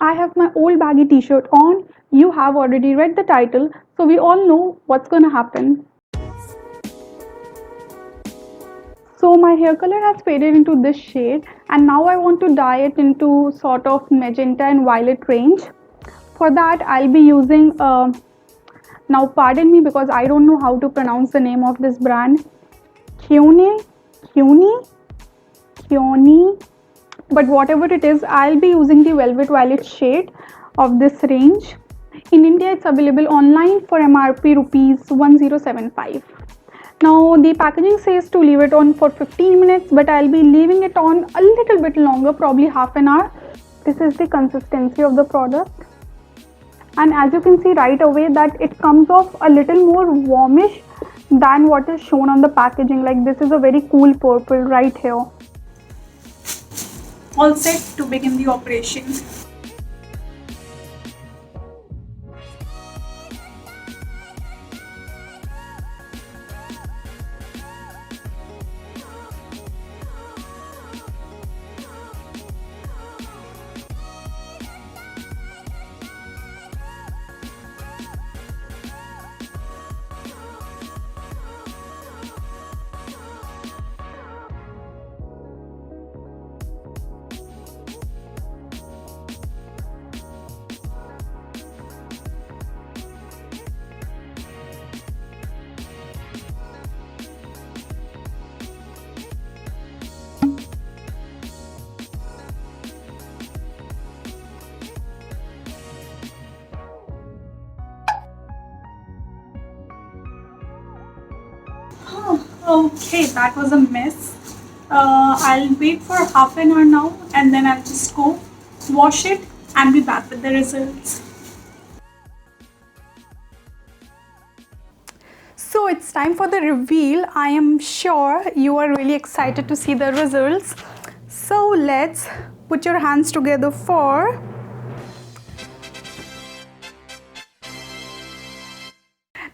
I have my old baggy t-shirt on. You have already read the title, so we all know what's gonna happen. So my hair color has faded into this shade and now I want to dye it into sort of magenta and violet range. For that I'll be using now pardon me because I don't know how to pronounce the name of this brand. Kyone, Kyone, Kyone, but whatever it is, I'll be using the velvet violet shade of this range. In India, it's available online for MRP rupees 1075. Now the packaging says to leave it on for 15 minutes, but I'll be leaving it on a little bit longer, probably half an hour. This is the consistency of the product. And as you can see right away that it comes off a little more warmish than what is shown on the packaging. Like this is a very cool purple right here. All set to begin the operation. Okay, that was a mess. I'll wait for half an hour now and then I'll just go wash it and be back with the results. So it's time for the reveal. I am sure you are really excited to see the results. So let's put your hands together for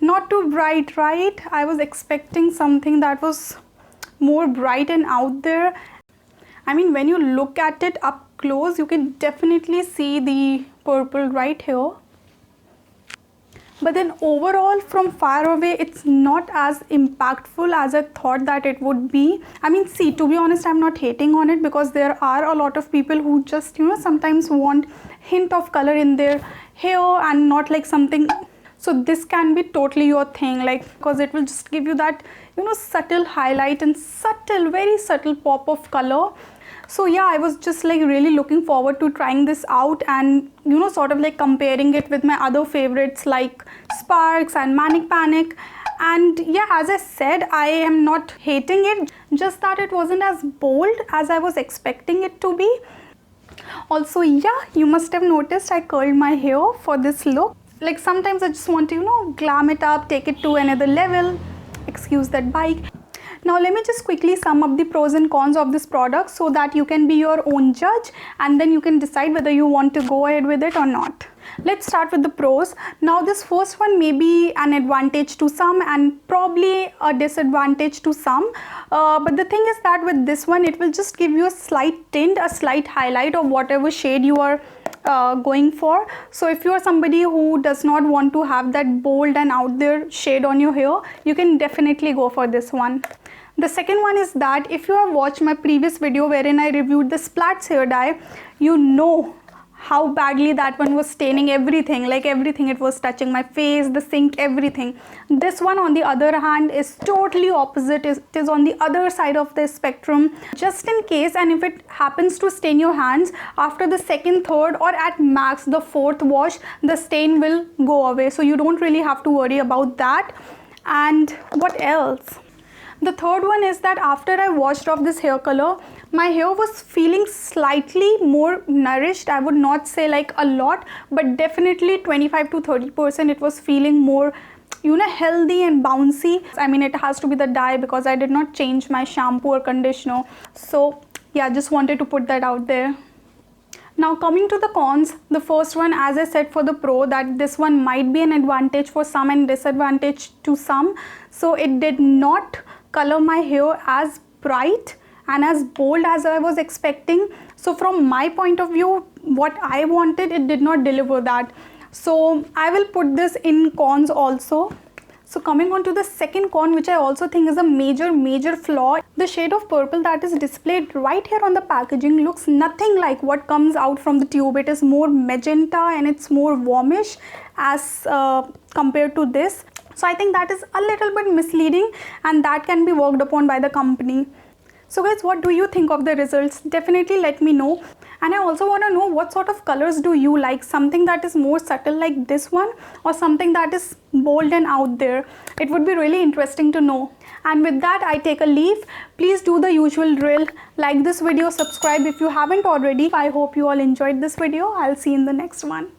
not too bright, right? I was expecting something that was more bright and out there. I mean, when you look at it up close, you can definitely see the purple right here. But then overall from far away, it's not as impactful as I thought that it would be. I mean, see, to be honest, I'm not hating on it because there are a lot of people who just, sometimes want hint of color in their hair and not like something. So this can be totally your thing, like, because it will just give you that, subtle highlight and subtle, very subtle pop of color. So yeah, I was just like really looking forward to trying this out and, sort of like comparing it with my other favorites like Sparks and Manic Panic. And yeah, as I said, I am not hating it, just that it wasn't as bold as I was expecting it to be. Also, yeah, you must have noticed I curled my hair for this look. Like sometimes I just want to, glam it up, take it to another level. Excuse that bike. Now let me just quickly sum up the pros and cons of this product so that you can be your own judge and then you can decide whether you want to go ahead with it or not. Let's start with the pros. Now this first one may be an advantage to some and probably a disadvantage to some. But the thing is that with this one, it will just give you a slight tint, a slight highlight of whatever shade you are going for. So if you are somebody who does not want to have that bold and out there shade on your hair, you can definitely go for this one. The second one is that if you have watched my previous video wherein I reviewed the Splats hair dye, you know how badly that one was staining everything, like everything. It was touching my face, the sink, everything. This one on the other hand is totally opposite. It is on the other side of the spectrum. Just in case, and if it happens to stain your hands, after the second, third or at max the fourth wash, the stain will go away. So you don't really have to worry about that. And what else? The third one is that after I washed off this hair color, my hair was feeling slightly more nourished. I would not say like a lot, but definitely 25 to 30% it was feeling more, healthy and bouncy. I mean, it has to be the dye because I did not change my shampoo or conditioner. So yeah, just wanted to put that out there. Now coming to the cons, the first one, as I said for the pro, that this one might be an advantage for some and disadvantage to some. So it did not color my hair as bright and as bold as I was expecting. So from my point of view, what I wanted, it did not deliver that. So I will put this in cons also. So coming on to the second con, which I also think is a major flaw, the shade of purple that is displayed right here on the packaging looks nothing like what comes out from the tube. It is more magenta and it's more warmish as compared to this. So I think that is a little bit misleading, and that can be worked upon by the company. So guys, what do you think of the results? Definitely let me know. And I also want to know what sort of colors do you like, something that is more subtle like this one, or something that is bold and out there. It would be really interesting to know. And with that, I take a leave. Please do the usual drill, like this video, subscribe if you haven't already. I hope you all enjoyed this video. I'll see you in the next one.